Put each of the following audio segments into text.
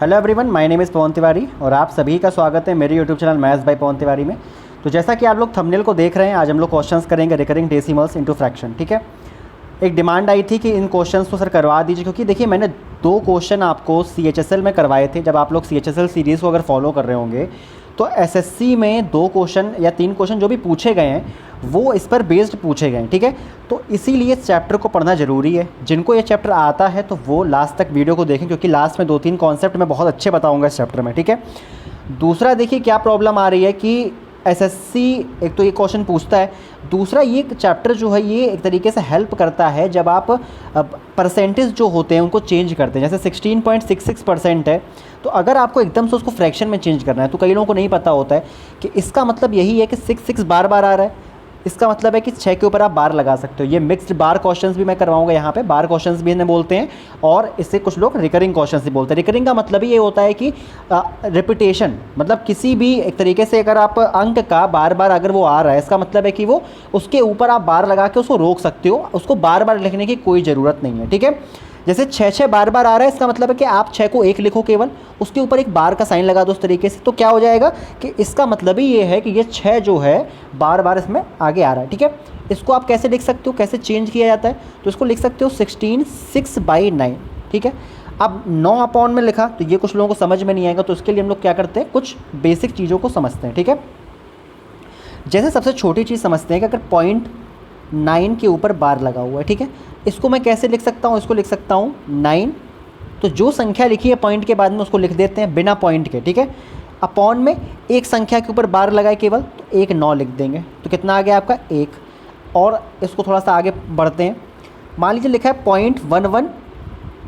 Hello everyone, my name is Pawan Tiwari और आप सभी का स्वागत है मेरे YouTube channel maths by Pawan Tiwari में। तो जैसा कि आप लोग थंबनेल को देख रहे हैं, आज हम लोग क्वेश्चंस करेंगे रिकरिंग डेसिमल्स इनटू फ्रैक्शन। ठीक है, एक डिमांड आई थी कि इन क्वेश्चंस को सर करवा दीजिए, क्योंकि देखिए मैंने 2 क्वेश्चन आपको CHSL में करवाए थे। जब आप लोग CHSL सीरीज़ को अगर फॉलो कर रहे होंगे तो SSC में 2 क्वेश्चन या 3 क्वेश्चन जो भी पूछे गए हैं वो इस पर बेस्ड पूछे गए हैं। ठीक है, तो इसीलिए इस चैप्टर को पढ़ना ज़रूरी है। जिनको ये चैप्टर आता है तो वो लास्ट तक वीडियो को देखें, क्योंकि लास्ट में 2-3 कॉन्सेप्ट मैं बहुत अच्छे बताऊँगा इस चैप्टर में। ठीक है, दूसरा देखिए क्या प्रॉब्लम आ रही है कि SSC एक तो ये क्वेश्चन पूछता है, दूसरा ये चैप्टर जो है ये एक तरीके से हेल्प करता है जब आप परसेंटेज जो होते हैं उनको चेंज करते हैं। जैसे 16.66% है, तो अगर आपको एकदम से उसको फ्रैक्शन में चेंज करना है तो कई लोगों को नहीं पता होता है कि इसका मतलब यही है कि 6 बार बार आ रहा है, इसका मतलब है कि 6 के ऊपर आप बार लगा सकते हो। ये मिक्स्ड बार क्वेश्चंस भी मैं करवाऊंगा यहाँ पे, बार क्वेश्चंस भी इन्हें बोलते हैं और इससे कुछ लोग रिकरिंग क्वेश्चंस भी बोलते हैं। रिकरिंग का मतलब ही ये होता है कि रिपीटेशन, मतलब किसी भी एक तरीके से अगर आप अंक का बार बार अगर वो आ रहा है, इसका मतलब है कि वो उसके ऊपर आप बार लगा के उसको रोक सकते हो, उसको बार बार लिखने की कोई ज़रूरत नहीं है। ठीक है, जैसे 6 बार बार आ रहा है, इसका मतलब है कि आप 6 को 1 लिखो, केवल उसके ऊपर एक बार का साइन लगा दो उस तरीके से, तो क्या हो जाएगा कि इसका मतलब ही ये है कि ये 6 जो है बार बार इसमें आगे आ रहा है। ठीक है, इसको आप कैसे लिख सकते हो, कैसे चेंज किया जाता है, तो इसको लिख सकते हो 16 6/9। ठीक है, अब 9 अपॉन में लिखा तो ये कुछ लोगों को समझ में नहीं आएगा, तो इसके लिए हम लोग क्या करते हैं, कुछ बेसिक चीज़ों को समझते हैं। ठीक है, जैसे सबसे छोटी चीज़ समझते हैं कि अगर 0.9 के ऊपर बार लगा हुआ है, ठीक है, इसको मैं कैसे लिख सकता हूँ, इसको लिख सकता हूँ 9, तो जो संख्या लिखी है पॉइंट के बाद में उसको लिख देते हैं बिना पॉइंट के। ठीक है, अपॉन में एक संख्या के ऊपर बार लगाए केवल, तो एक 9 लिख देंगे, तो कितना आ गया आपका 1। और इसको थोड़ा सा आगे बढ़ते हैं, मान लीजिए लिखा है 0.11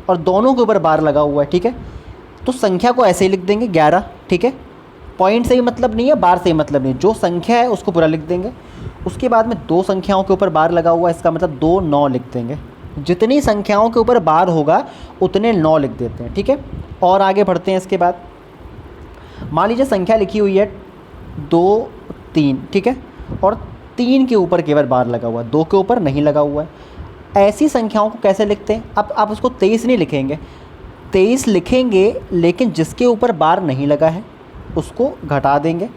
और दोनों के ऊपर बार लगा हुआ है। ठीक है, तो संख्या को ऐसे ही लिख देंगे 11। ठीक है, पॉइंट से ही मतलब नहीं है, बार से ही मतलब नहीं है, जो संख्या है उसको पूरा लिख देंगे। उसके बाद में 2 संख्याओं के ऊपर बार लगा हुआ है, इसका मतलब 2 9 लिख देंगे। जितनी संख्याओं के ऊपर बार होगा उतने 9 लिख देते हैं। ठीक है, और आगे बढ़ते हैं। इसके बाद मान लीजिए संख्या लिखी हुई है 2 3, ठीक है, और 3 के ऊपर केवल बार लगा हुआ है, 2 के ऊपर नहीं लगा हुआ है। ऐसी संख्याओं को कैसे लिखते हैं, अब आप उसको 23 नहीं लिखेंगे, 23 लिखेंगे, लेकिन जिसके ऊपर बार नहीं लगा है उसको घटा देंगे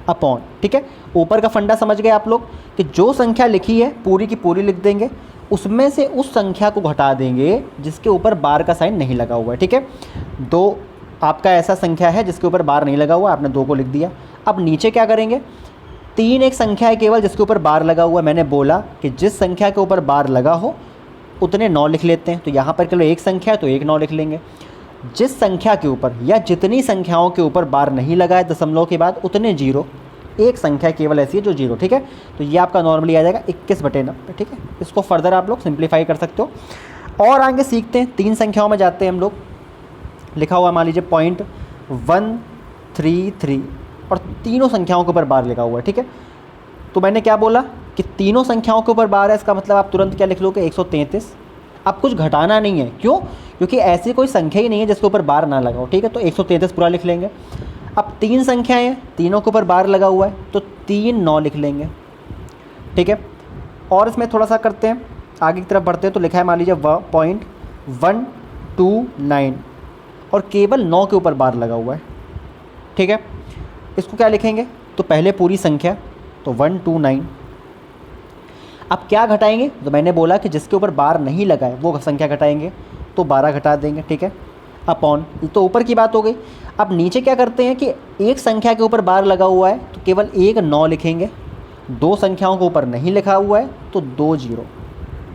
अपॉन। ठीक है, ऊपर का फंडा समझ गए आप लोग कि जो संख्या लिखी है पूरी की पूरी लिख देंगे, उसमें से उस संख्या को घटा देंगे जिसके ऊपर बार का साइन नहीं लगा हुआ है। ठीक है, 2 आपका ऐसा संख्या है जिसके ऊपर बार नहीं लगा हुआ, आपने 2 को लिख दिया। अब नीचे क्या करेंगे, 3 एक संख्या है केवल जिसके ऊपर बार लगा हुआ है। मैंने बोला कि जिस संख्या के ऊपर बार लगा हो उतने 9 लिख लेते हैं, तो यहाँ पर केवल एक संख्या है तो एक 9 लिख लेंगे। जिस संख्या के ऊपर या जितनी संख्याओं के ऊपर बार नहीं लगा है दशमलव के बाद उतने 0, एक संख्या केवल ऐसी है जो 0। ठीक है, तो ये आपका नॉर्मली आ जाएगा 21/90। ठीक है, इसको फर्दर आप लोग सिंप्लीफाई कर सकते हो और आगे सीखते हैं। 3 संख्याओं में जाते हैं हम लोग। लिखा हुआ मान लीजिए 0.133 और तीनों संख्याओं के ऊपर बार लिखा हुआ है। ठीक है, तो मैंने क्या बोला कि तीनों संख्याओं के ऊपर बार है, इसका मतलब आप तुरंत क्या लिख लोगे 133। अब कुछ घटाना नहीं है, क्यों, क्योंकि ऐसी कोई संख्या ही नहीं है जिसके ऊपर बार ना लगा हो। ठीक है, तो 133 पूरा लिख लेंगे। अब 3 संख्याएं हैं, तीनों के ऊपर बार लगा हुआ है, तो 3 9 लिख लेंगे। ठीक है, और इसमें थोड़ा सा करते हैं, आगे की तरफ बढ़ते हैं। तो लिखा है मान लीजिए 0.129 और केवल 9 के ऊपर बार लगा हुआ है। ठीक है, इसको क्या लिखेंगे, तो पहले पूरी संख्या, तो 129। अब क्या घटाएंगे, तो मैंने बोला कि जिसके ऊपर बार नहीं लगा है वो संख्या घटाएंगे, तो 12 घटा देंगे। ठीक है, अपॉन, तो ऊपर की बात हो गई। अब नीचे क्या करते हैं कि एक संख्या के ऊपर बार लगा हुआ है तो केवल एक 9 लिखेंगे, 2 संख्याओं के ऊपर नहीं लिखा हुआ है तो 2 0।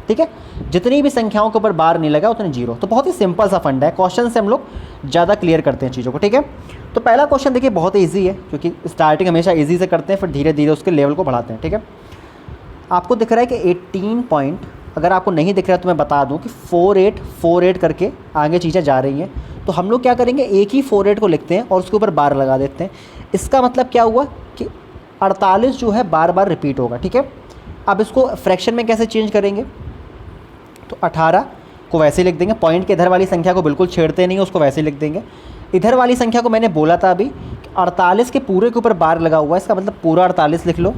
ठीक है, जितनी भी संख्याओं के ऊपर बार नहीं लगा उतने 0। तो बहुत ही सिंपल सा फंडा है, क्वेश्चन से हम लोग ज़्यादा क्लियर करते हैं चीज़ों को। ठीक है, तो पहला क्वेश्चन देखिए बहुत ईजी है, क्योंकि स्टार्टिंग हमेशा ईजी से करते हैं, फिर धीरे धीरे उसके लेवल को बढ़ाते हैं। ठीक है, आपको दिख रहा है कि 18 पॉइंट, अगर आपको नहीं दिख रहा है तो मैं बता दूं कि 4848 करके आगे चीज़ें जा रही हैं, तो हम लोग क्या करेंगे, एक ही 48 को लिखते हैं और उसके ऊपर बार लगा देते हैं। इसका मतलब क्या हुआ कि 48 जो है बार बार रिपीट होगा। ठीक है, अब इसको फ्रैक्शन में कैसे चेंज करेंगे, तो 18 को वैसे लिख देंगे, पॉइंट के इधर वाली संख्या को बिल्कुल छेड़ते नहीं, उसको वैसे लिख देंगे। इधर वाली संख्या को मैंने बोला था अभी 48 के पूरे के ऊपर बार लगा हुआ है, इसका मतलब पूरा 48 लिख लो।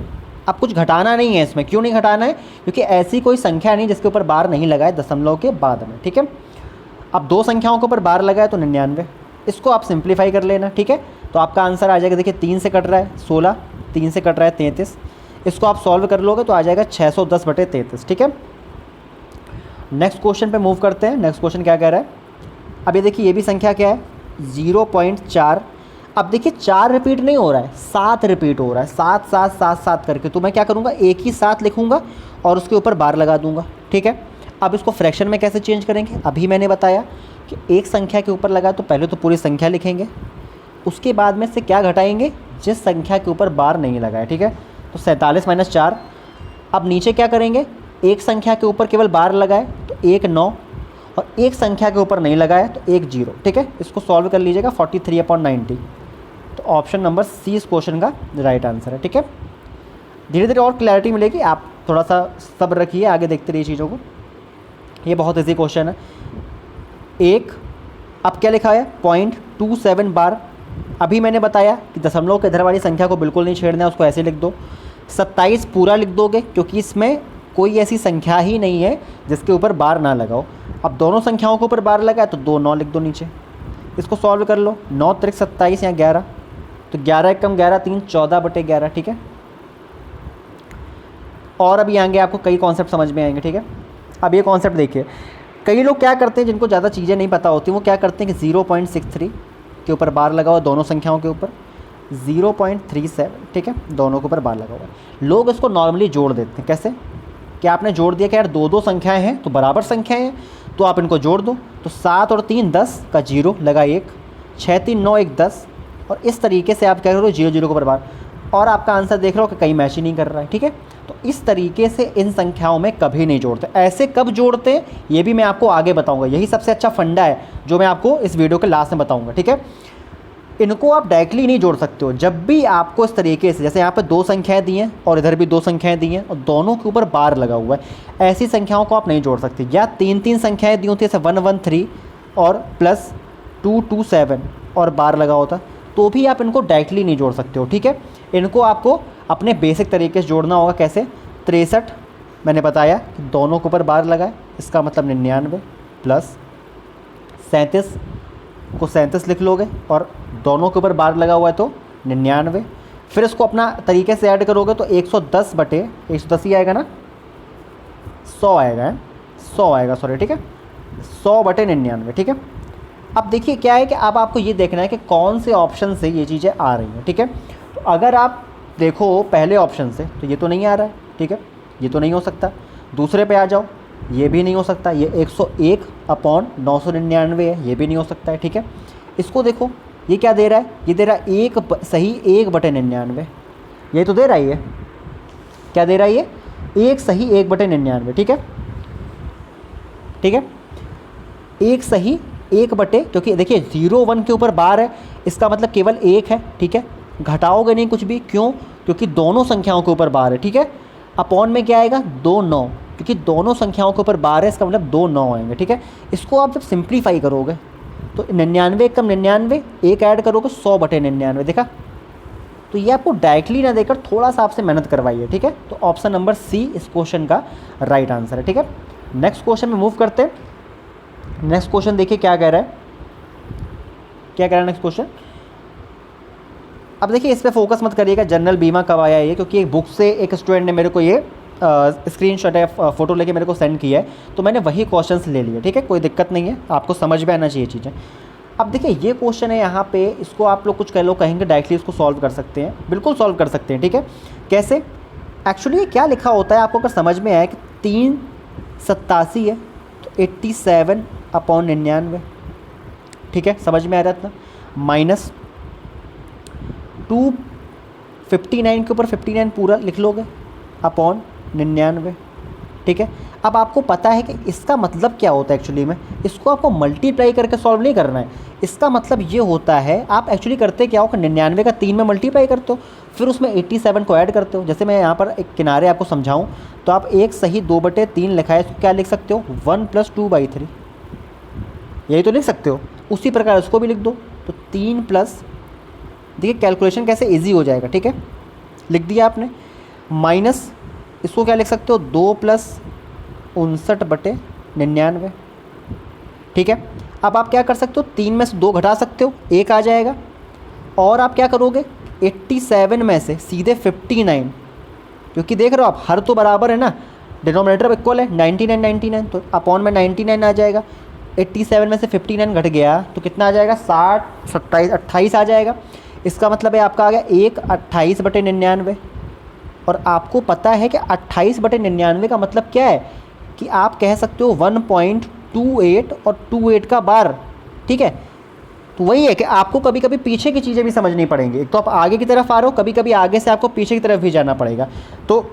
अब कुछ घटाना नहीं है इसमें, क्यों नहीं घटाना है, क्योंकि ऐसी कोई संख्या नहीं जिसके ऊपर बार नहीं लगा है दशमलव के बाद में। ठीक है, अब 2 संख्याओं के ऊपर बार लगा है तो 99, इसको आप सिंप्लीफाई कर लेना, ठीक है। तो आपका आंसर आ जाएगा, देखिए 3 से कट रहा है 16, 3 से कट रहा है 33, इसको आप सॉल्व कर लोगे तो आ जाएगा 610/33, ठीक है। नेक्स्ट क्वेश्चन पे मूव करते हैं। नेक्स्ट क्वेश्चन क्या कह रहा है, अब ये देखिए ये भी संख्या क्या है 0.4। अब देखिए 4 रिपीट नहीं हो रहा है, 7 रिपीट हो रहा है, 7 7 7 7 करके। तो मैं क्या करूँगा, एक ही 7 लिखूँगा और उसके ऊपर बार लगा दूँगा, ठीक है। अब इसको फ्रैक्शन में कैसे चेंज करेंगे, अभी मैंने बताया कि एक संख्या के ऊपर लगा तो पहले तो पूरी संख्या लिखेंगे, उसके बाद में से क्या घटाएंगे, जिस संख्या के ऊपर बार नहीं लगाए, ठीक है। तो 47 - 4। अब नीचे क्या करेंगे, एक संख्या के ऊपर केवल बार लगाए तो 1 9, और एक संख्या के ऊपर नहीं लगाया तो 1 0, ठीक है। इसको सॉल्व कर लीजिएगा 43/90। तो ऑप्शन नंबर सी इस क्वेश्चन का राइट आंसर है, ठीक है। धीरे धीरे और क्लैरिटी मिलेगी, आप थोड़ा सा सब्र रखिए, आगे देखते रहिए चीज़ों को। ये बहुत ईजी क्वेश्चन है। एक, अब क्या लिखा है 0.27 बार। अभी मैंने बताया कि दशमलव के इधर वाली संख्या को बिल्कुल नहीं छेड़ना है, उसको ऐसे लिख दो। 27 पूरा लिख दोगे क्योंकि इसमें कोई ऐसी संख्या ही नहीं है जिसके ऊपर बार ना लगाओ। अब दोनों संख्याओं के ऊपर बार लगा तो 2 9 लिख दो नीचे। इसको सॉल्व कर लो, 9 त्रिक 27 या 11, तो 11 एकम 11 3 14/11, ठीक है। और अभी आएंगे आपको कई कॉन्सेप्ट समझ में आएंगे, ठीक है। अब ये कॉन्सेप्ट देखिए, कई लोग क्या करते हैं जिनको ज़्यादा चीज़ें नहीं पता होती, वो क्या करते हैं कि 0.63 के ऊपर बार लगा हुआ दोनों संख्याओं के ऊपर, 0.37, ठीक है, दोनों के ऊपर बार लगा हुआ है। लोग इसको नॉर्मली जोड़ देते हैं। कैसे, कि आपने जोड़ दिया कि यार दो संख्याएं हैं तो बराबर संख्याएं हैं तो आप इनको जोड़ दो। तो 7 और 3 10 का 0 लगा 1, 6 3 9 1 10, और इस तरीके से आप क्या करो 0 0 को बराबर, और आपका आंसर देख रहे हो कि कहीं मैच ही नहीं कर रहा है, ठीक है। तो इस तरीके से इन संख्याओं में कभी नहीं जोड़ते। ऐसे कब जोड़ते हैं ये भी मैं आपको आगे बताऊंगा। यही सबसे अच्छा फंडा है जो मैं आपको इस वीडियो के लास्ट में बताऊंगा, ठीक है। इनको आप डायरेक्टली नहीं जोड़ सकते हो। जब भी आपको इस तरीके से, जैसे यहाँ पर 2 संख्याएं दी हैं और इधर भी 2 संख्याएं दी हैं और दोनों के ऊपर बार लगा हुआ है, ऐसी संख्याओं को आप नहीं जोड़ सकते। या 3 3 संख्याएं दी होती है, जैसे 1 1 3 और +2 2 7 और बार लगा होता, तो भी आप इनको डायरेक्टली नहीं जोड़ सकते हो, ठीक है। इनको आपको अपने बेसिक तरीके से जोड़ना होगा। कैसे, 63 मैंने बताया कि दोनों के ऊपर बार लगाए, इसका मतलब 99, प्लस 37 को 37 लिख लोगे और दोनों के ऊपर बार लगा हुआ है तो 99। फिर इसको अपना तरीके से ऐड करोगे तो 110/110 ही आएगा ना, 100 आएगा, 100 आएगा, सॉरी, ठीक है, 100/99, ठीक है। अब देखिए क्या है कि अब आपको ये देखना है कि कौन से ऑप्शन से ये चीज़ें आ रही हैं, ठीक है। तो अगर आप देखो पहले ऑप्शन से तो ये तो नहीं आ रहा है, ठीक है, ये तो नहीं हो सकता। दूसरे पे आ जाओ, ये भी नहीं हो सकता, ये 101/999 है, ये भी नहीं हो सकता है, ठीक है। इसको देखो, ये क्या दे रहा है, ये दे रहा है 1 सही 1/99, ये तो दे रहा है, ये क्या दे रहा है, ये 1 सही 1/99, ठीक है, ठीक है, 1 सही 1 क्योंकि देखिए 0 1 के ऊपर बार है, इसका मतलब केवल 1 है, ठीक है। घटाओगे नहीं कुछ भी, क्यों, क्योंकि दोनों संख्याओं के ऊपर बार है, ठीक है। अपॉन में क्या आएगा 2 9, क्योंकि दोनों संख्याओं के ऊपर बार है, इसका मतलब 2 9 आएंगे, ठीक है। इसको आप जब सिंप्लीफाई करोगे तो 99 कम 99, एक ऐड करोगे 100/99, देखा। तो ये आपको डायरेक्टली ना देकर थोड़ा सा आपसे मेहनत करवाइए, ठीक है। तो ऑप्शन नंबर सी इस क्वेश्चन का राइट आंसर है, ठीक है। नेक्स्ट क्वेश्चन में मूव करते हैं। नेक्स्ट क्वेश्चन देखिए क्या कह रहा है, क्या कह रहा है नेक्स्ट क्वेश्चन। अब देखिए इस पे फोकस मत करिएगा जनरल बीमा कब आया है ये, क्योंकि एक बुक से एक स्टूडेंट ने मेरे को ये स्क्रीनशॉट है, फ़ोटो लेके मेरे को सेंड किया है, तो मैंने वही क्वेश्चंस ले लिए, ठीक है। कोई दिक्कत नहीं है, आपको समझ में आना चाहिए चीज़ें। अब देखिए ये क्वेश्चन है यहाँ पे, इसको आप लोग कुछ कह लो कहेंगे डायरेक्टली इसको सॉल्व कर सकते हैं, बिल्कुल सॉल्व कर सकते हैं, ठीक है। कैसे, एक्चुअली ये क्या लिखा होता है आपको अगर समझ में आए कि 3 87 है तो 87/99, ठीक है, समझ में आ रहा था। माइनस 259 के ऊपर 59 पूरा लिख लोगे अपॉन 99, ठीक है। अब आपको पता है कि इसका मतलब क्या होता है, एक्चुअली में इसको आपको मल्टीप्लाई करके सॉल्व नहीं करना है। इसका मतलब ये होता है, आप एक्चुअली करते क्या हो कि 99 का 3 में मल्टीप्लाई करते हो, फिर उसमें 87 को ऐड करते हो। जैसे मैं यहाँ पर एक किनारे आपको समझाऊँ तो आप 1 सही 2/3 लिखा है, इसको क्या लिख सकते हो 1 + 2/3, यही तो लिख सकते हो। उसी प्रकार इसको भी लिख दो, तो 3 प्लस, देखिए कैलकुलेशन कैसे इजी हो जाएगा, ठीक है, लिख दिया आपने। माइनस इसको क्या लिख सकते हो 2 + 59/99, ठीक है। अब आप क्या कर सकते हो, 3 में से 2 घटा सकते हो, 1 आ जाएगा। और आप क्या करोगे, 87 में से सीधे 59, क्योंकि देख रहे हो आप हर तो बराबर है ना, डिनोमिनेटर इक्वल है 99 99, तो अपॉन में 99 आ जाएगा। 87 में से 59 घट गया तो कितना आ जाएगा, 60 27 28 आ जाएगा। इसका मतलब है आपका आ गया 1 28/99। और आपको पता है कि 28/99 का मतलब क्या है कि आप कह सकते हो 1.28 और 28 का बार, ठीक है। तो वही है कि आपको कभी कभी पीछे की चीज़ें भी समझनी पड़ेंगी। एक तो आप आगे की तरफ आ रहे हो, कभी कभी आगे से आपको पीछे की तरफ भी जाना पड़ेगा। तो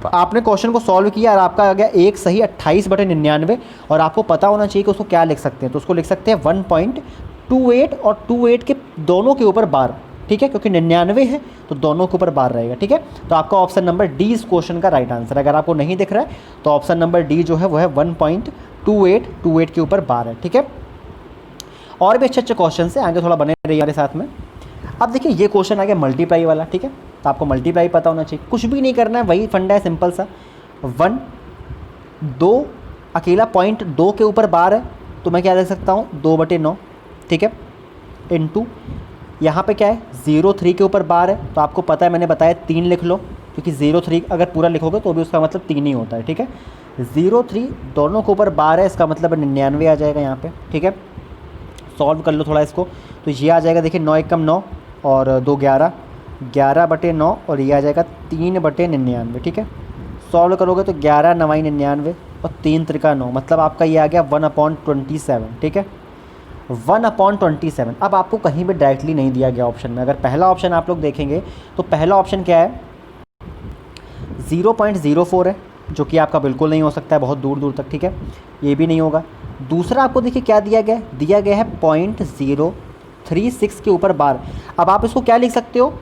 आपने क्वेश्चन को सॉल्व किया और आपका आ गया 1 सही 28/99, और आपको पता होना चाहिए कि उसको क्या लिख सकते हैं। तो उसको लिख सकते हैं 1.28 और 28 के दोनों के ऊपर बार, ठीक है, क्योंकि 99 है तो दोनों के ऊपर बार रहेगा, ठीक है। तो आपका ऑप्शन नंबर डी इस क्वेश्चन का राइट आंसर। अगर आपको नहीं दिख रहा है तो ऑप्शन नंबर डी जो है वो है 1.28 के ऊपर बार है, ठीक है। और भी अच्छे अच्छे क्वेश्चन से आगे थोड़ा बने रहिए हमारे साथ में। अब देखिए ये क्वेश्चन आ गया मल्टीप्लाई वाला, ठीक है। तो आपको मल्टीप्लाई पता होना चाहिए, कुछ भी नहीं करना है, वही फंडा है सिंपल सा। 1 2 अकेला पॉइंट 2 के ऊपर बार है, तो मैं क्या लिख सकता हूँ 2/9, ठीक है, इनटू यहाँ पे क्या है 0.3 के ऊपर बार है, तो आपको पता है मैंने बताया 3 लिख लो, क्योंकि 0.3 अगर पूरा लिखोगे तो भी उसका मतलब 3 ही होता है, ठीक है। 0.3 दोनों के ऊपर बार है, इसका मतलब 99 आ जाएगा यहाँ पे, ठीक है। सॉल्व कर लो थोड़ा इसको, तो ये आ जाएगा, देखिए 9 एकम 9 और 2 11, 11/9 और ये आ जाएगा 3/99, ठीक है। सॉल्व करोगे तो 11 9 99 और 3 त्रिका 9, मतलब आपका ये आ गया 1/27, ठीक है, 1/27। अब आपको कहीं भी डायरेक्टली नहीं दिया गया ऑप्शन में। अगर पहला ऑप्शन आप लोग देखेंगे तो पहला ऑप्शन क्या है, 0.04 है, जो कि आपका बिल्कुल नहीं हो सकता है बहुत दूर दूर तक, ठीक है, ये भी नहीं होगा। दूसरा आपको देखिए क्या दिया गया है, दिया गया है 0.036 के ऊपर बार। अब आप इसको क्या लिख सकते हो,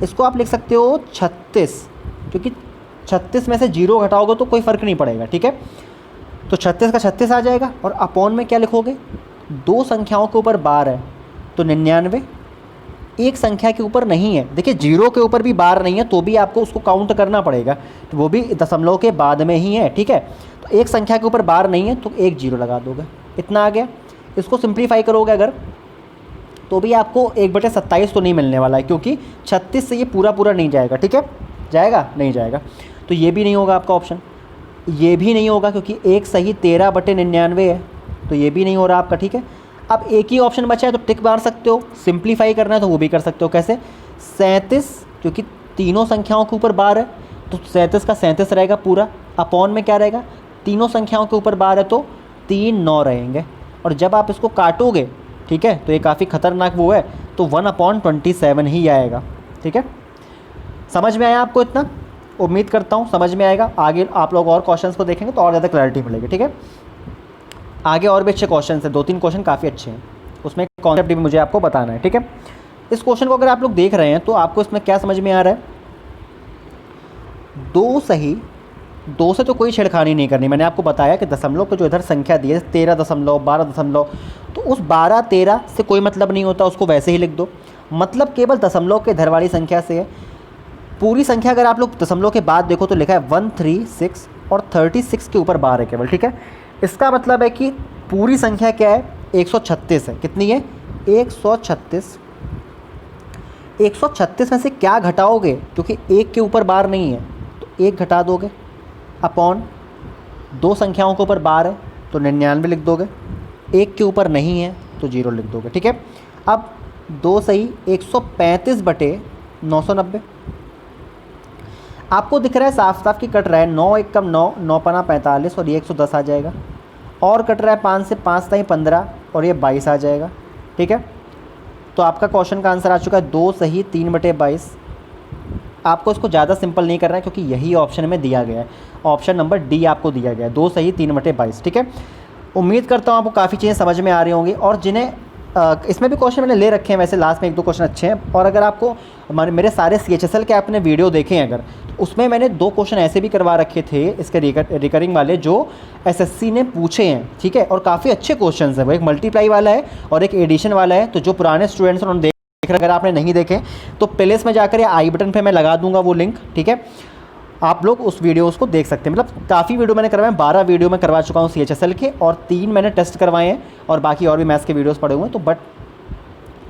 इसको आप लिख सकते हो 36, क्योंकि 36 में से 0 घटाओगे तो कोई फ़र्क नहीं पड़ेगा, ठीक है। तो 36 का 36 आ जाएगा, और अपॉन में क्या लिखोगे, 2 संख्याओं के ऊपर बार है तो 99, एक संख्या के ऊपर नहीं है, देखिए 0 के ऊपर भी बार नहीं है तो भी आपको उसको काउंट करना पड़ेगा, तो वो भी दशमलव के बाद में ही है, ठीक है। तो एक संख्या के ऊपर बार नहीं है तो 1 0 लगा दोगे, इतना आ गया। इसको सिंप्लीफाई करोगे अगर तो भी आपको 1/27 तो नहीं मिलने वाला है, क्योंकि 36 से ये पूरा पूरा नहीं जाएगा, ठीक है, जाएगा नहीं जाएगा, तो ये भी नहीं होगा आपका ऑप्शन। ये भी नहीं होगा क्योंकि 1 सही 13/99 है, तो ये भी नहीं हो रहा आपका, ठीक है। अब एक ही ऑप्शन बचा है तो टिक मार सकते हो, सिंप्लीफाई करना है तो वो भी कर सकते हो। कैसे, 37, क्योंकि तीनों संख्याओं के ऊपर बार है तो 37 का 37 रहेगा पूरा, अपॉन में क्या रहेगा, तीनों संख्याओं के ऊपर बार है तो 3 9 रहेंगे, और जब आप इसको काटोगे, ठीक है, तो ये काफ़ी खतरनाक वो है, तो 1/27 ही आएगा, ठीक है। समझ में आया आपको इतना, उम्मीद करता हूँ समझ में आएगा। आगे आप लोग और क्वेश्चंस को देखेंगे तो और ज़्यादा क्लैरिटी मिलेगी, ठीक है। आगे और भी अच्छे क्वेश्चन हैं, 2-3 क्वेश्चन काफ़ी अच्छे हैं, उसमें कॉन्सेप्ट भी मुझे आपको बताना है, ठीक है। इस क्वेश्चन को अगर आप लोग देख रहे हैं तो आपको इसमें क्या समझ में आ रहा है, 2 सही 2 से तो कोई छेड़खानी नहीं करनी। मैंने आपको बताया कि दशमलव को जो इधर संख्या दी है 13 12, तो उस 12 13 से कोई मतलब नहीं होता, उसको वैसे ही लिख दो, मतलब केवल दशमलव के इधर वाली संख्या से है। पूरी संख्या अगर आप लोग दशमलव के बाद देखो तो लिखा है 136 और 36 के ऊपर बार है केवल, ठीक है। इसका मतलब है कि पूरी संख्या क्या है, 136 है। कितनी है, 136। 136 में से क्या घटाओगे, क्योंकि 1 के ऊपर बार नहीं है तो 1 घटा दोगे, अपॉन 2 संख्याओं के ऊपर बार है तो 99 लिख दोगे, 1 के ऊपर नहीं है तो 0 लिख दोगे, ठीक है। अब 2 सही 135/990, आपको दिख रहा है साफ साफ कि कट रहा है, 9 एकम 9 9 पना 45 और ये 110 आ जाएगा, और कट रहा है 5 से 5 ताई 15 और ये 22 आ जाएगा, ठीक है। तो आपका क्वेश्चन का आंसर आ चुका है 2 सही 3/22। आपको इसको ज़्यादा सिंपल नहीं करना है क्योंकि यही ऑप्शन में दिया गया है, ऑप्शन नंबर डी आपको दिया गया है, 2 सही 3/22, ठीक है। उम्मीद करता हूँ आपको काफ़ी चीज़ें समझ में आ रही होंगी, और जिन्हें इसमें भी क्वेश्चन मैंने ले रखे हैं, वैसे लास्ट में 1-2 क्वेश्चन अच्छे हैं। और अगर आपको मेरे सारे CHSL के आपने वीडियो देखे हैं अगर, तो उसमें मैंने 2 क्वेश्चन ऐसे भी करवा रखे थे इसके रिकरिंग वाले जो SSC ने पूछे हैं, ठीक है, और काफ़ी अच्छे क्वेश्चन हैं। वो एक मल्टीप्लाई वाला है और एक एडिशन वाला है, तो जो पुराने स्टूडेंट्स उन्होंने देख रहे, अगर आपने नहीं देखे तो प्लेलिस्ट में जाकर या आई बटन पर मैं लगा दूँगा वो लिंक, ठीक है। आप लोग उस वीडियोस को देख सकते हैं। मतलब काफ़ी वीडियो मैंने करवाए हैं, 12 वीडियो मैं करवा चुका हूँ CHSL के, और 3 मैंने टेस्ट करवाए हैं, और बाकी और भी मैथ्स के वीडियोस पड़े हुए हैं। तो बट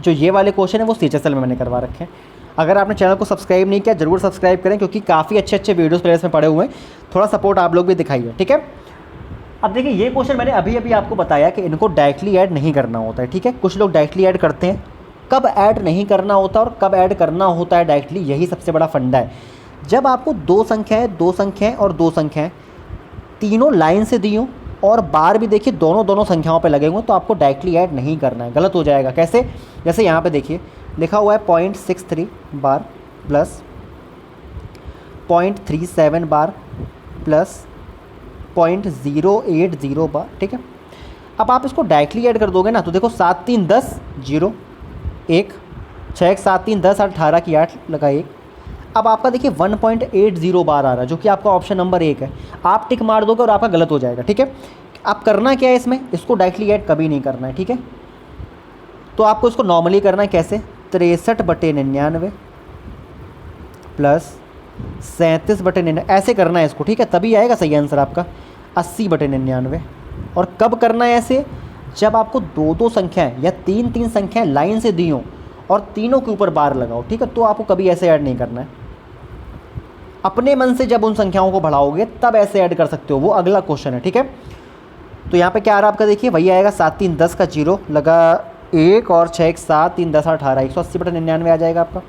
जो ये वाले क्वेश्चन है वो CHSL में मैंने करवा रखे हैं। अगर आपने चैनल को सब्सक्राइब नहीं किया ज़रूर सब्सक्राइब करें, क्योंकि काफ़ी अच्छे अच्छे वीडियोस प्लेलिस्ट में पड़े हुए हैं। थोड़ा सपोर्ट आप लोग भी दिखाइए, ठीक है। अब देखिए ये क्वेश्चन मैंने अभी अभी आपको बताया कि इनको डायरेक्टली ऐड नहीं करना होता है, ठीक है। कुछ लोग डायरेक्टली ऐड करते हैं, कब ऐड नहीं करना होता और कब ऐड करना होता है डायरेक्टली, यही सबसे बड़ा फंडा है। जब आपको दो संख्याएँ और दो संख्याएँ तीनों लाइन से दी हों और बार भी देखिए दोनों संख्याओं पे लगे हुए, तो आपको डायरेक्टली ऐड नहीं करना है, गलत हो जाएगा। कैसे? जैसे यहाँ पे देखिए लिखा हुआ है 0.63 बार प्लस 0.37 बार प्लस 0.080 बार, ठीक है। अब आप इसको डायरेक्टली ऐड कर दोगे ना, तो देखो 7 3 10 0 1, 6 7 3 10 18 की 8 लगा 1। अब आपका देखिए 1.80 बार आ रहा है, जो कि आपका ऑप्शन नंबर 1 है। आप टिक मार दोगे और आपका गलत हो जाएगा, ठीक है। आप करना क्या है इसमें, इसको डायरेक्टली ऐड कभी नहीं करना है, ठीक है। तो आपको इसको नॉर्मली करना है कैसे, 63/99 प्लस 37/99 ऐसे करना है इसको, ठीक है, तभी आएगा सही आंसर आपका 80/99। और कब करना है ऐसे, जब आपको दो संख्याएं या तीन संख्याएं लाइन से दी हों और तीनों के ऊपर बार लगाओ, ठीक है। तो आपको कभी ऐसे ऐड नहीं करना है। अपने मन से जब उन संख्याओं को बढ़ाओगे तब ऐसे ऐड कर सकते हो, वो अगला क्वेश्चन है, ठीक है। तो यहाँ पे क्या आ रहा है आपका, देखिए वही आएगा 7 3 10 का 0 लगा 1 और 6 7 3 10 18 180/99 आ जाएगा आपका।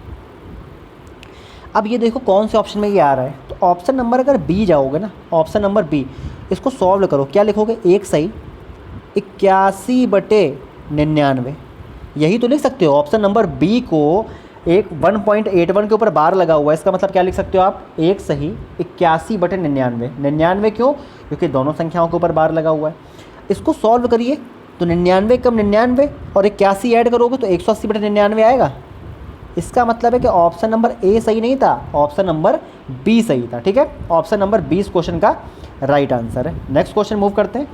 अब ये देखो कौन से ऑप्शन में ये आ रहा है, तो ऑप्शन नंबर अगर बी जाओगे ना, ऑप्शन नंबर बी, इसको सॉल्व करो। क्या लिखोगे, एक सही 81/99, यही तो लिख सकते हो। ऑप्शन नंबर बी को एक 1.81 के ऊपर बार लगा हुआ है, इसका मतलब क्या लिख सकते हो आप, एक सही 81/99। 99 क्यों, क्योंकि दोनों संख्याओं के ऊपर बार लगा हुआ है। इसको सॉल्व करिए तो 99 कम 99 और 81 ऐड करोगे तो 180/99 आएगा। इसका मतलब है कि ऑप्शन नंबर ए सही नहीं था, ऑप्शन नंबर बी सही था, ठीक है। ऑप्शन नंबर 20 क्वेश्चन का राइट आंसर है। नेक्स्ट क्वेश्चन मूव करते हैं।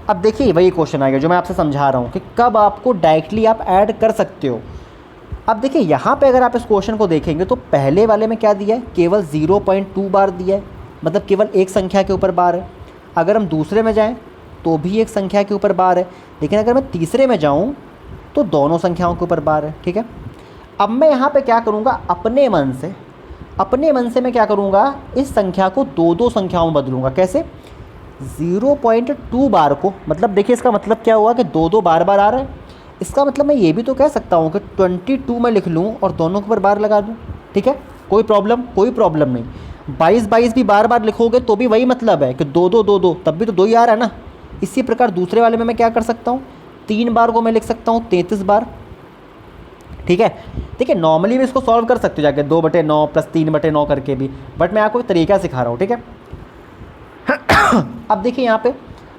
अब देखिए वही क्वेश्चन आएगा जो मैं आपसे समझा रहा हूँ कि कब आपको डायरेक्टली आप ऐड कर सकते हो। अब देखिए यहाँ पे अगर आप इस क्वेश्चन को देखेंगे तो पहले वाले में क्या दिया है, केवल 0.2 बार दिया है, मतलब केवल एक संख्या के ऊपर बार है। अगर हम दूसरे में जाएँ तो भी एक संख्या के ऊपर बार है, लेकिन अगर मैं तीसरे में जाऊँ तो दोनों संख्याओं के ऊपर बार है, ठीक है। अब मैं यहाँ पे क्या करूँगा, अपने मन से मैं क्या करूँगा, इस संख्या को दो संख्याओं में बदलूँगा। कैसे, 0.2 बार को, मतलब देखिए इसका मतलब क्या हुआ कि दो बार आ रहा है। इसका मतलब मैं ये भी तो कह सकता हूँ कि 22 में लिख लूँ और दोनों के ऊपर बार लगा दूँ, ठीक है, कोई प्रॉब्लम नहीं। 22 भी बार लिखोगे तो भी वही मतलब है कि दो, तब भी तो 2 ही आ रहा है ना। इसी प्रकार दूसरे वाले में मैं क्या कर सकता हूँ, 3 बार को मैं लिख सकता हूँ 33 बार, ठीक है। देखिए नॉर्मली भी इसको सॉल्व कर सकते हो जाके 2/9 प्लस 3/9 करके भी, बट मैं आपको एक तरीका सिखा रहा हूँ, ठीक है। अब देखिए यहाँ पे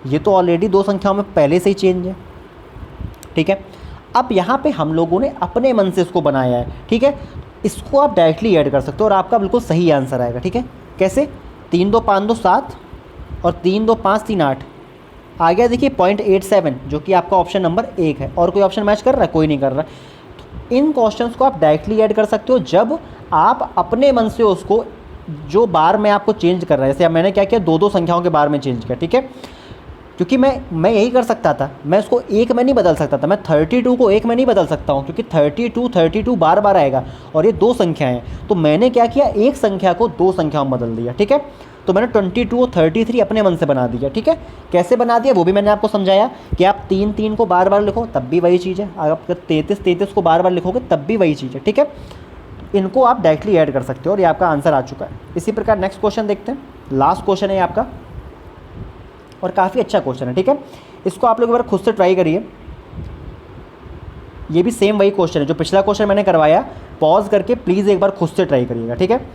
ये तो ऑलरेडी 2 संख्याओं में पहले से ही चेंज है, ठीक है। अब यहाँ पे हम लोगों ने अपने मन से इसको बनाया है, ठीक है। इसको आप डायरेक्टली ऐड कर सकते हो और आपका बिल्कुल सही आंसर आएगा, ठीक है। कैसे, 3 2 5 2 7 और 3 2 5 3 8 आ गया। देखिए 0.87 जो कि आपका ऑप्शन नंबर 1 है। और कोई ऑप्शन मैच कर रहा है, कोई नहीं कर रहा है। तो इन क्वेश्चंस को आप डायरेक्टली ऐड कर सकते हो जब आप अपने मन से उसको, जो बार में आपको चेंज कर रहा है, जैसे मैंने क्या किया, दो संख्याओं के बार में चेंज किया, ठीक है। क्योंकि मैं यही कर सकता था, मैं उसको 1 में नहीं बदल सकता था, मैं 32 को 1 में नहीं बदल सकता हूँ, क्योंकि 32 बार आएगा और ये 2 संख्याएं हैं। तो मैंने क्या किया, एक संख्या को 2 संख्याओं में बदल दिया, ठीक है। तो मैंने 22 और 33 अपने मन से बना दिया, ठीक है। कैसे बना दिया वो भी मैंने आपको समझाया कि आप 3 को बार लिखो तब भी वही चीज़ है, अगर 33 को बार लिखोगे तब भी वही चीज़ है, ठीक है। इनको आप डायरेक्टली ऐड कर सकते हो और ये आपका आंसर आ चुका है। इसी प्रकार नेक्स्ट क्वेश्चन देखते हैं। लास्ट क्वेश्चन है आपका और काफ़ी अच्छा क्वेश्चन है, ठीक है। इसको आप लोग एक बार खुद से ट्राई करिए। ये भी सेम वही क्वेश्चन है जो पिछला क्वेश्चन मैंने करवाया। पॉज करके प्लीज़ एक बार खुद से ट्राई करिएगा, ठीक है।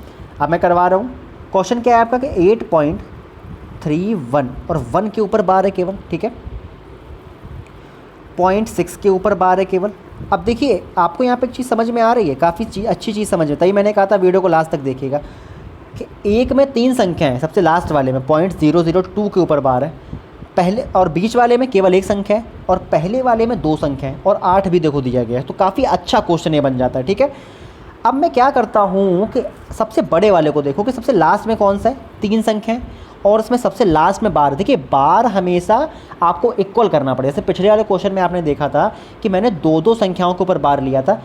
अब मैं करवा रहा हूँ। क्वेश्चन क्या है आपका कि 8.31 और 1 के ऊपर बार है केवल, ठीक है। 0.6 के ऊपर बार है केवल। अब देखिए आपको यहाँ पे एक चीज़ समझ में आ रही है, काफ़ी अच्छी चीज़ समझ में, तभी मैंने कहा था वीडियो को लास्ट तक देखिएगा कि एक में 3 संख्या है, सबसे लास्ट वाले में 0.002 के ऊपर बार है, पहले और बीच वाले में केवल एक संख्या है और पहले वाले में 2 संख्या है और 8 भी देखो दिया गया है। तो काफ़ी अच्छा क्वेश्चन ये बन जाता है, ठीक है। अब मैं क्या करता हूँ कि सबसे बड़े वाले को देखो कि सबसे लास्ट में कौन सा है, 3 संख्या है और उसमें सबसे लास्ट में बार। देखिए बार हमेशा आपको इक्वल करना पड़ेगा। जैसे पिछले वाले क्वेश्चन में आपने देखा था कि मैंने 2-2 संख्याओं के ऊपर बार लिया था।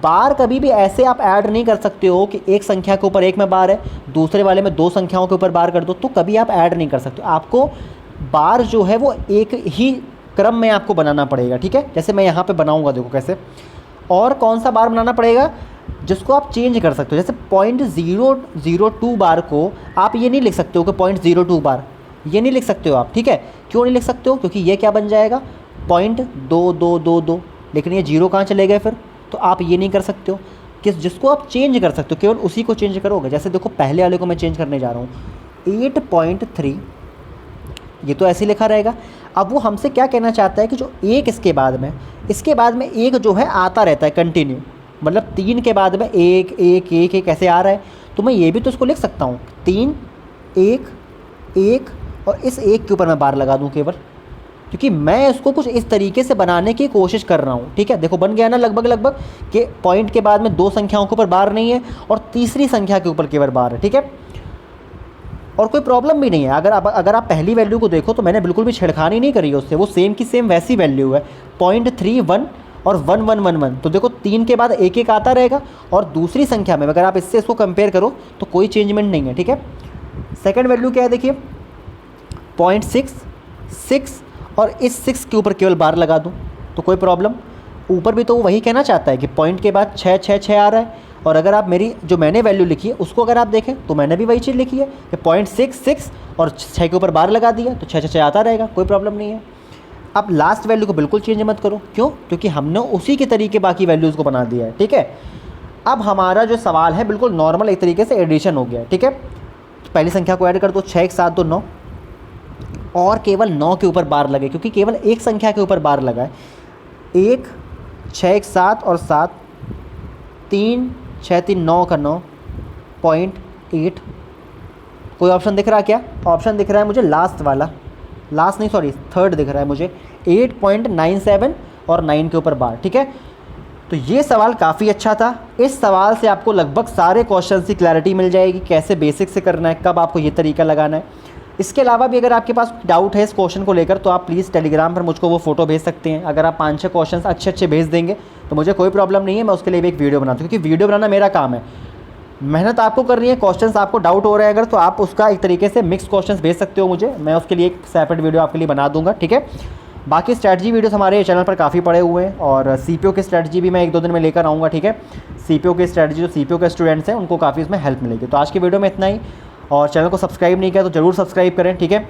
बार कभी भी ऐसे आप ऐड नहीं कर सकते हो कि एक संख्या के ऊपर एक में बार है, दूसरे वाले में 2 संख्याओं के ऊपर बार कर दो, तो कभी आप ऐड नहीं कर सकते। आपको बार जो है वो एक ही क्रम में आपको बनाना पड़ेगा, ठीक है। जैसे मैं यहाँ पे बनाऊँगा, देखो कैसे। और कौन सा बार बनाना पड़ेगा जिसको आप चेंज कर सकते हो। जैसे 0.002 बार को आप ये नहीं लिख सकते हो कि 0.02 बार, ये नहीं लिख सकते हो आप, ठीक है। क्यों नहीं लिख सकते हो? क्योंकि ये क्या बन जाएगा 0.2222, लेकिन ये जीरो कहाँ चले गए फिर, तो आप ये नहीं कर सकते हो। जिसको आप चेंज कर सकते हो केवल उसी को चेंज करोगे। जैसे देखो पहले वाले को मैं चेंज करने जा रहा हूँ 8.3, ये तो ऐसे लिखा रहेगा। अब वो हमसे क्या कहना चाहता है कि जो एक इसके बाद में एक जो है आता रहता है कंटिन्यू, मतलब 3 के बाद में 1 1 1 1 ऐसे आ रहा है, तो मैं ये भी तो इसको लिख सकता हूँ 3 1 1 और इस एक के ऊपर मैं बार लगा दूँ केवल, क्योंकि मैं इसको कुछ इस तरीके से बनाने की कोशिश कर रहा हूँ, ठीक है। देखो बन गया ना लगभग कि पॉइंट के बाद में 2 संख्याओं के ऊपर बार नहीं है और तीसरी संख्या के ऊपर केवल बार है, ठीक है। और कोई प्रॉब्लम भी नहीं है। अगर आप पहली वैल्यू को देखो तो मैंने बिल्कुल भी छेड़खानी नहीं करी है उससे, वो सेम की सेम वैसी वैल्यू है 0.31 और 1111। तो देखो 3 के बाद 1 1 आता रहेगा और दूसरी संख्या में अगर आप इससे इसको कंपेयर करो तो कोई चेंजमेंट नहीं है, ठीक है। सेकंड वैल्यू क्या है देखिए 0.66 और इस 6 के ऊपर केवल बार लगा दूँ तो कोई प्रॉब्लम। ऊपर भी तो वो वही कहना चाहता है कि पॉइंट के बाद 6 6 6 आ रहा है, और अगर आप मेरी जो मैंने वैल्यू लिखी है उसको अगर आप देखें तो मैंने भी वही चीज़ लिखी है कि 0.66 और 6 के ऊपर बार लगा दिया तो 6 6 6 आता रहेगा, कोई प्रॉब्लम नहीं है। अब लास्ट वैल्यू को बिल्कुल चेंज मत करो, क्यों? क्योंकि हमने उसी के तरीके बाकी वैल्यूज़ को बना दिया है, ठीक है। अब हमारा जो सवाल है बिल्कुल नॉर्मल एक तरीके से एडिशन हो गया है, ठीक है। तो पहली संख्या को ऐड कर दो, 6 1 7 2 9 और केवल 9 के ऊपर बार लगे, क्योंकि केवल एक संख्या के ऊपर बार लगा है। 1 6 1 7 और 7 3 6 3 9 का 9.8। कोई ऑप्शन दिख रहा है क्या? ऑप्शन दिख रहा है मुझे लास्ट वाला, लास्ट नहीं सॉरी थर्ड दिख रहा है मुझे 8.97 और 9 के ऊपर बार, ठीक है। तो ये सवाल काफ़ी अच्छा था। इस सवाल से आपको लगभग सारे क्वेश्चन की क्लैरिटी मिल जाएगी, कैसे बेसिक से करना है, कब आपको ये तरीका लगाना है। इसके अलावा भी अगर आपके पास डाउट है इस क्वेश्चन को लेकर तो आप प्लीज़ टेलीग्राम पर मुझको वो फ़ोटो भेज सकते हैं। अगर आप 5-6 क्वेश्चन अच्छे भेज देंगे तो मुझे कोई प्रॉब्लम नहीं है, मैं उसके लिए भी एक वीडियो बनाता हूँ, क्योंकि वीडियो बनाना मेरा काम है। मेहनत आपको करनी है, क्वेश्चंस आपको डाउट हो रहे हैं अगर, तो आप उसका एक तरीके से मिक्स क्वेश्चंस भेज सकते हो मुझे, मैं उसके लिए एक सेपरेट वीडियो आपके लिए बना दूंगा, ठीक है। बाकी स्ट्रैटेजी वीडियोस हमारे चैनल पर काफ़ी पड़े हुए हैं और सीपीओ की स्ट्रैटेजी भी मैं 1-2 दिन में लेकर आऊँगा, ठीक है। सीपीओ की स्ट्रैटेजी जो सीपीओ के स्टूडेंट्स हैं उनको काफ़ी उसमें हेल्प मिलेगी। तो आज की वीडियो में इतना ही, और चैनल को सब्सक्राइब नहीं किया तो ज़रूर सब्सक्राइब करें, ठीक है।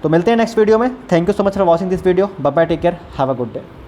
तो मिलते हैं नेक्स्ट वीडियो में। Thank you so much for watching this video. Bye bye, take care, have a good day.